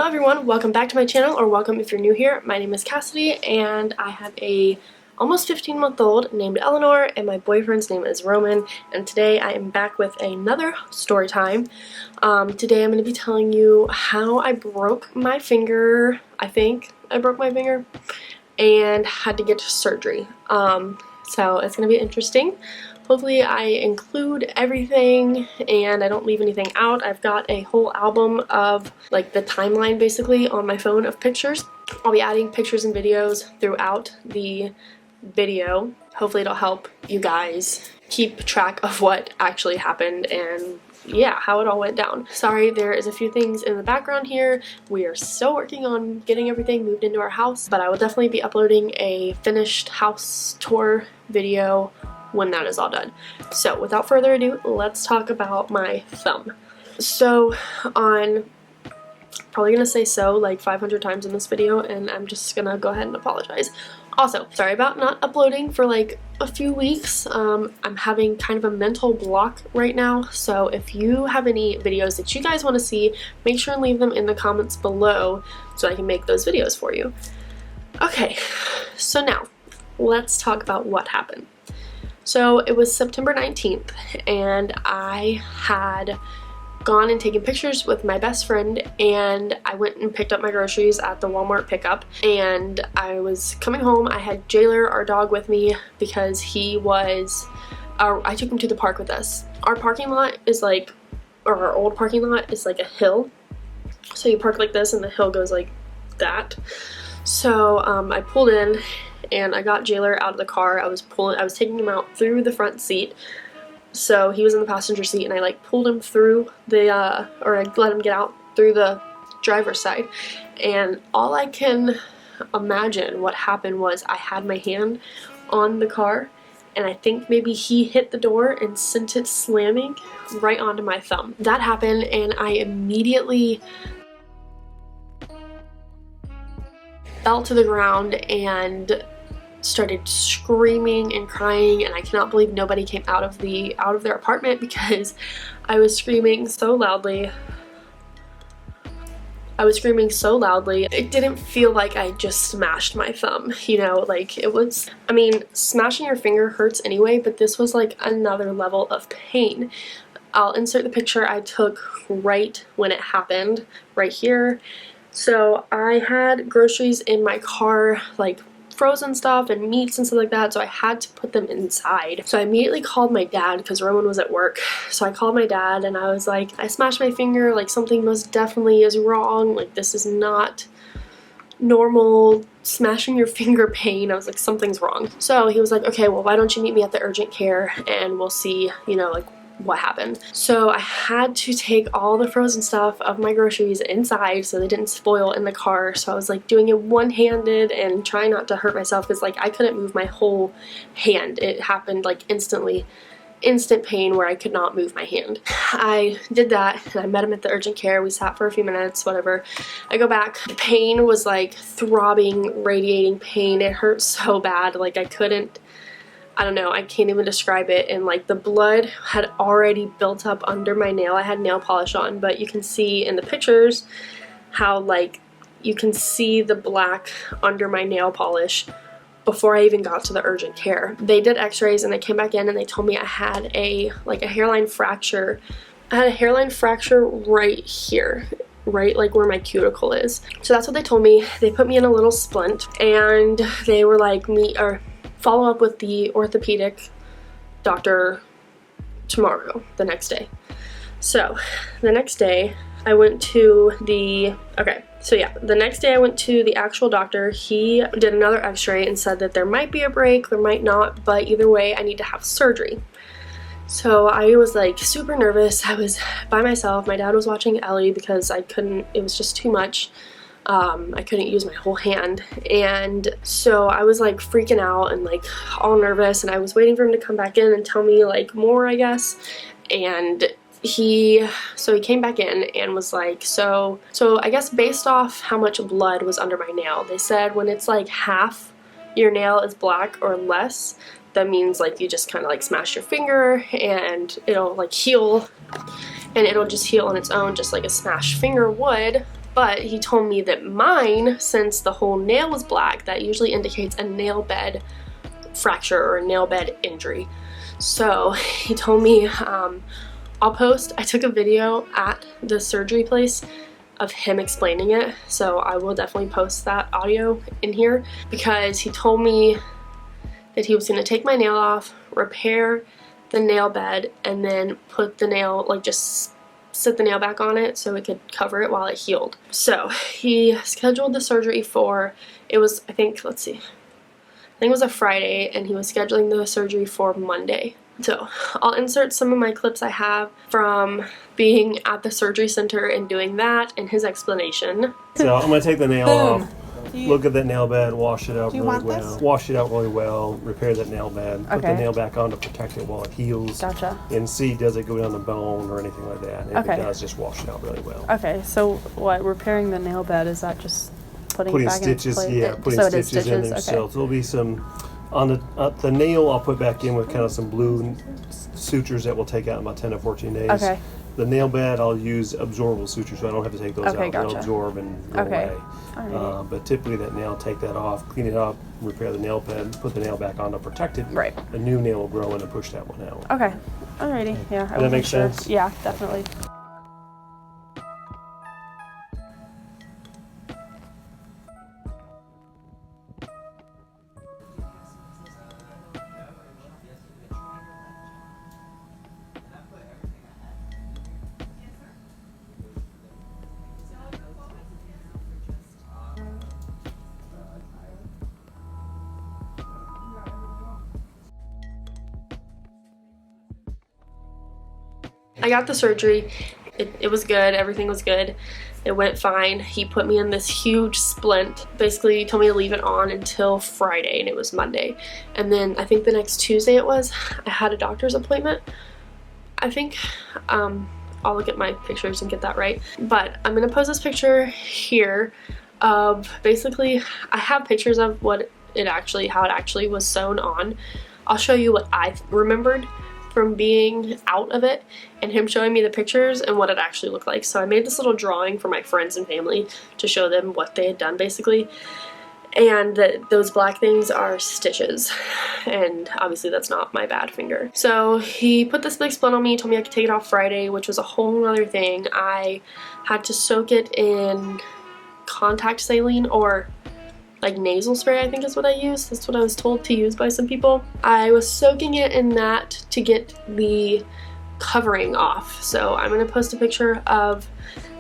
Hello everyone, welcome back to my channel, or welcome if you're new here. My name is Cassidy and I have a almost 15-month-old named Eleanor and my boyfriend's name is Roman, and today I am back with another story time. Today I'm going to be telling you how I broke my finger. I think I broke my finger and had to get surgery. So it's going to be interesting. Hopefully I include everything and I don't leave anything out. I've got a whole album of like the timeline basically on my phone of pictures. I'll be adding pictures and videos throughout the video. Hopefully it'll help you guys keep track of what actually happened and yeah, how it all went down. Sorry, there is a few things in the background here. We are still working on getting everything moved into our house, but I will definitely be uploading a finished house tour video when that is all done. So without further ado, let's talk about my thumb. So on, probably gonna say so like 500 times in this video, and I'm just gonna go ahead and apologize. Also, sorry about not uploading for like a few weeks. I'm having kind of a mental block right now, so if you have any videos that you guys want to see, make sure and leave them in the comments below so I can make those videos for you. Okay, so now let's talk about what happened. So it was September 19th and I had gone and taken pictures with my best friend, and I went and picked up my groceries at the Walmart pickup, and I was coming home. I had Jailer, our dog, with me because he was, I took him to the park with us. Our parking lot is like, or our old parking lot is like a hill. So you park like this and the hill goes like that. So I pulled in and I got Jailer out of the car. I was taking him out through the front seat. So he was in the passenger seat and I like pulled him through the, or I let him get out through the driver's side. And all I can imagine what happened was I had my hand on the car and I think maybe he hit the door and sent it slamming right onto my thumb. That happened and I immediately fell to the ground and started screaming and crying, and I cannot believe nobody came out of their apartment because I was screaming so loudly. It didn't feel like I just smashed my thumb, you know, like it was, I mean, smashing your finger hurts anyway, but this was like another level of pain. I'll insert the picture I took right when it happened, right here. So I had groceries in my car, like frozen stuff and meats and stuff like that, so I had to put them inside. So I immediately called my dad because Roman was at work. So I called my dad and I was like, I smashed my finger, like something most definitely is wrong, like this is not normal smashing your finger pain. I was like, something's wrong. So he was like, okay, well, why don't you meet me at the urgent care and we'll see, you know, like what happened. So I had to take all the frozen stuff of my groceries inside so they didn't spoil in the car. So I was like doing it one-handed and trying not to hurt myself because like I couldn't move my whole hand. It happened like instantly, instant pain where I could not move my hand. I did that and I met him at the urgent care. We sat for a few minutes, whatever. I go back. The pain was like throbbing, radiating pain. It hurt so bad. Like I couldn't, I don't know, I can't even describe it, and like the blood had already built up under my nail. I had nail polish on, but you can see in the pictures how like you can see the black under my nail polish before I even got to the urgent care. They did x-rays and they came back in and they told me I had a hairline fracture. I had a hairline fracture right here, right like where my cuticle is. So that's what they told me. They put me in a little splint and they were like, follow up with the orthopedic doctor tomorrow, the next day. So the next day I went to the, the next day I went to the actual doctor. He did another x-ray and said that there might be a break, there might not, but either way I need to have surgery. So I was like super nervous. I was by myself. My dad was watching Ellie because I couldn't, it was just too much. I couldn't use my whole hand, and so I was like freaking out and like all nervous, and I was waiting for him to come back in and tell me like more, I guess. And he came back in and was like, so I guess based off how much blood was under my nail, they said when it's like half your nail is black or less, that means like you just kind of like smash your finger and it'll like heal, and it'll just heal on its own just like a smashed finger would. But he told me that mine, since the whole nail was black, that usually indicates a nail bed fracture or a nail bed injury. So he told me I'll post, I took a video at the surgery place of him explaining it, so I will definitely post that audio in here, because he told me that he was going to take my nail off, repair the nail bed, and then put the nail, like just sit the nail back on it so it could cover it while it healed. So he scheduled the surgery for, it was, I think, let's see, I think it was a Friday, and he was scheduling the surgery for Monday. So I'll insert some of my clips I have from being at the surgery center and doing that and his explanation. So I'm going to take the nail off, look at that nail bed, wash it out really well. Wash it out really well, repair that nail bed, put the nail back on to protect it while it heals. Gotcha. And see, does it go down the bone or anything like that. And if it does, just wash it out really well. Okay, so what, repairing the nail bed, is that just putting it back stitches, in place? Yeah, putting so stitches in there. Okay. So there'll be some, on the nail I'll put back in with kind of some blue sutures that will take out in about 10 to 14 days. Okay. The nail bed I'll use absorbable sutures, so I don't have to take those out. Gotcha. They'll absorb and go away. But typically that nail, take that off, clean it up, repair the nail bed, put the nail back on to protect it. Right. A new nail will grow in and push that one out. Okay. Alrighty. Yeah. Does that make sense? Yeah, definitely. I got the surgery. It was good. Everything was good. It went fine. He put me in this huge splint. Basically, he told me to leave it on until Friday, and it was Monday. And then I think the next Tuesday I had a doctor's appointment. I think I'll look at my pictures and get that right. But I'm going to post this picture here of basically, I have pictures of how it actually was sewn on. I'll show you what I remembered from being out of it, and him showing me the pictures and what it actually looked like. So I made this little drawing for my friends and family to show them what they had done basically, and those black things are stitches, and obviously that's not my bad finger. So he put this big splint on me, told me I could take it off Friday, which was a whole other thing. I had to soak it in contact saline, or like nasal spray, I think is what I use. That's what I was told to use by some people. I was soaking it in that to get the covering off. So I'm gonna post a picture of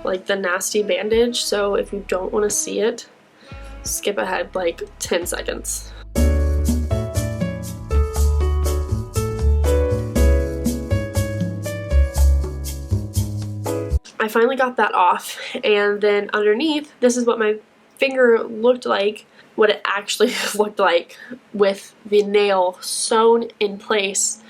like the nasty bandage. So if you don't want to see it, skip ahead like 10 seconds. I finally got that off, and then underneath, this is what my finger looked like, what it actually looked like with the nail sewn in place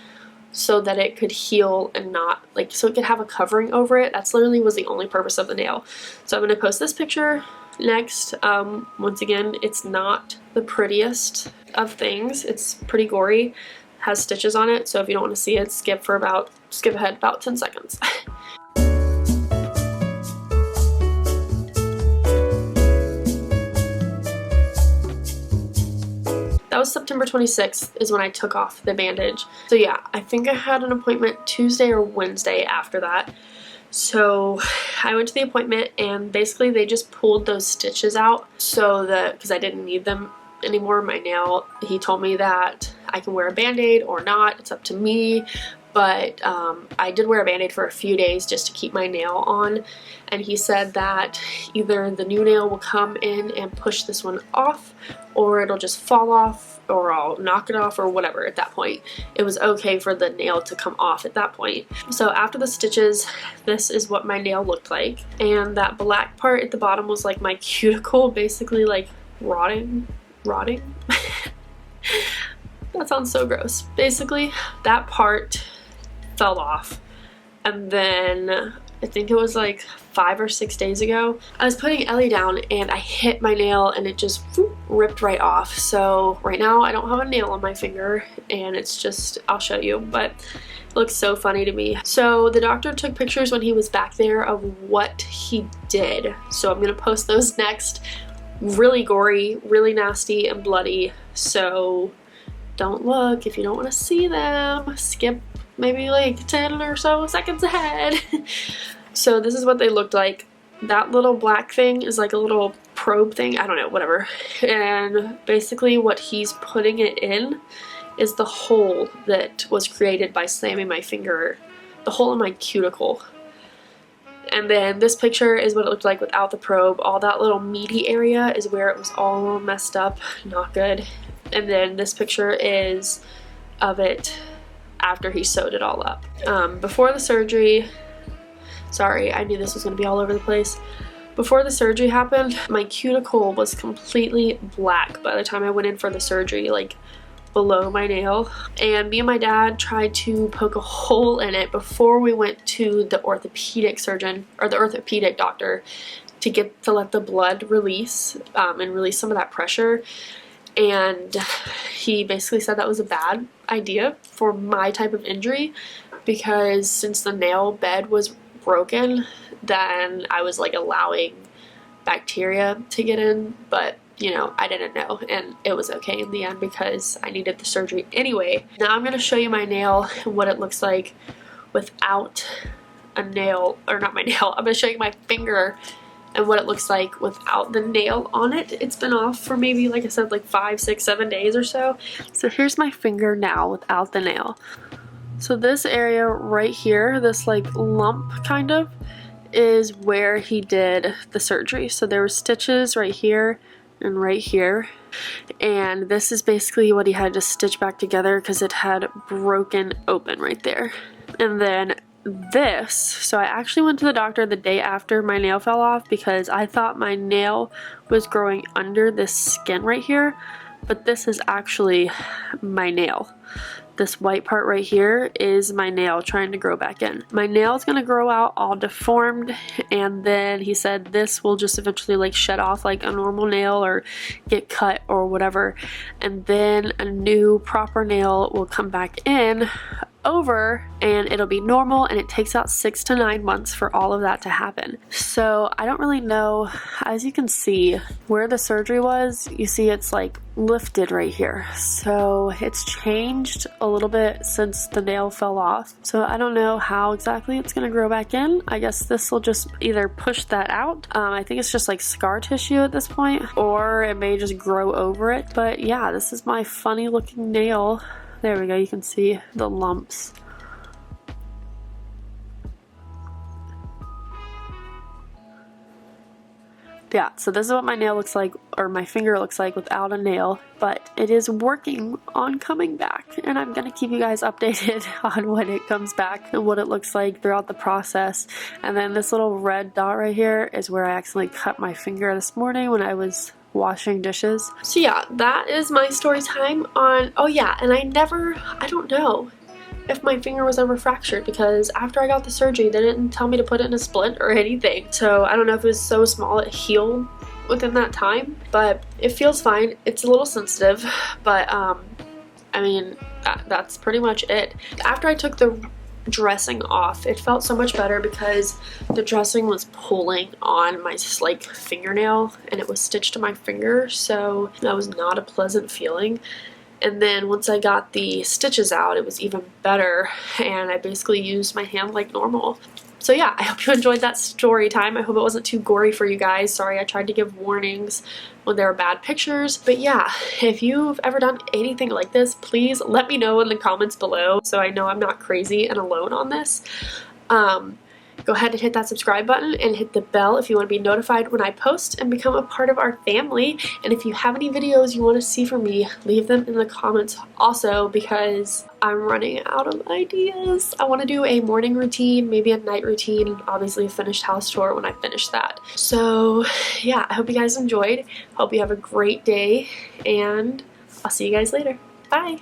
so that it could heal and not, like, so it could have a covering over it. That's literally was the only purpose of the nail. So I'm going to post this picture next. Once again, it's not the prettiest of things. It's pretty gory, has stitches on it, so if you don't want to see it, skip ahead about 10 seconds. That was September 26th is when I took off the bandage. So yeah, I think I had an appointment Tuesday or Wednesday after that. So I went to the appointment, and basically they just pulled those stitches out so that, because I didn't need them anymore, my nail, he told me that I can wear a band-aid or not, it's up to me. But I did wear a band-aid for a few days just to keep my nail on, and he said that either the new nail will come in and push this one off, or it'll just fall off, or I'll knock it off, or whatever. At that point, it was okay for the nail to come off at that point. So after the stitches, this is what my nail looked like, and that black part at the bottom was like my cuticle, basically like rotting. That sounds so gross. Basically, that part fell off, and then I think it was like 5 or 6 days ago. I was putting Ellie down and I hit my nail and it just ripped right off. So right now I don't have a nail on my finger, and it's just, I'll show you, but it looks so funny to me. So the doctor took pictures when he was back there of what he did. So I'm gonna post those next. Really gory, really nasty and bloody. So don't look if you don't want to see them. Skip maybe like 10 or so seconds ahead. So this is what they looked like. That little black thing is like a little probe thing, I don't know, whatever. And basically what he's putting it in is the hole that was created by slamming my finger, the hole in my cuticle. And then this picture is what it looked like without the probe. All that little meaty area is where it was all messed up, not good. And then this picture is of it after he sewed it all up. Before the surgery, sorry, I knew this was gonna be all over the place. Before the surgery happened, my cuticle was completely black by the time I went in for the surgery, like below my nail. And me and my dad tried to poke a hole in it before we went to the orthopedic surgeon, or the orthopedic doctor, to let the blood release and release some of that pressure. And he basically said that was a bad idea for my type of injury, because since the nail bed was broken, then I was like allowing bacteria to get in, but you know, I didn't know, and it was okay in the end because I needed the surgery anyway. Now I'm going to show you my nail and what it looks like without a nail, or not my nail, I'm going to show you my finger and what it looks like without the nail on it. It's been off for maybe, like I said, like 5, 6, 7 days or so. So here's my finger now without the nail. So this area right here, this like lump kind of, is where he did the surgery. So there were stitches right here and right here, and this is basically what he had to stitch back together because it had broken open right there. And then this, so I actually went to the doctor the day after my nail fell off because I thought my nail was growing under this skin right here, but this is actually my nail. This white part right here is my nail trying to grow back in. My nail is going to grow out all deformed, and then he said this will just eventually like shed off like a normal nail or get cut or whatever, and then a new proper nail will come back in over and it'll be normal, and it takes about 6 to 9 months for all of that to happen. So I don't really know. As you can see where the surgery was, you see it's like lifted right here, so it's changed a little bit since the nail fell off. So I don't know how exactly it's gonna grow back in. I guess this will just either push that out. I think it's just like scar tissue at this point, or it may just grow over it. But yeah, this is my funny looking nail. There we go, you can see the lumps. Yeah, so this is what my nail looks like, or my finger looks like without a nail, but it is working on coming back, and I'm gonna keep you guys updated on when it comes back and what it looks like throughout the process. And then this little red dot right here is where I accidentally cut my finger this morning when I was washing dishes. So yeah, that is my story time on, oh yeah, and I don't know if my finger was ever fractured, because after I got the surgery they didn't tell me to put it in a splint or anything. So I don't know if it was so small it healed within that time, but it feels fine. It's a little sensitive, but I mean, that's pretty much it. After I took the dressing off, it felt so much better because the dressing was pulling on my like fingernail and it was stitched to my finger, so that was not a pleasant feeling. And then once I got the stitches out, it was even better, and I basically used my hand like normal. So yeah, I hope you enjoyed that story time. I hope it wasn't too gory for you guys. Sorry, I tried to give warnings when there were bad pictures. But yeah, if you've ever done anything like this, please let me know in the comments below so I know I'm not crazy and alone on this. Go ahead and hit that subscribe button and hit the bell if you want to be notified when I post, and become a part of our family. And if you have any videos you want to see from me, leave them in the comments also, because I'm running out of ideas. I want to do a morning routine, maybe a night routine, and obviously a finished house tour when I finish that. So yeah, I hope you guys enjoyed. Hope you have a great day, and I'll see you guys later. Bye!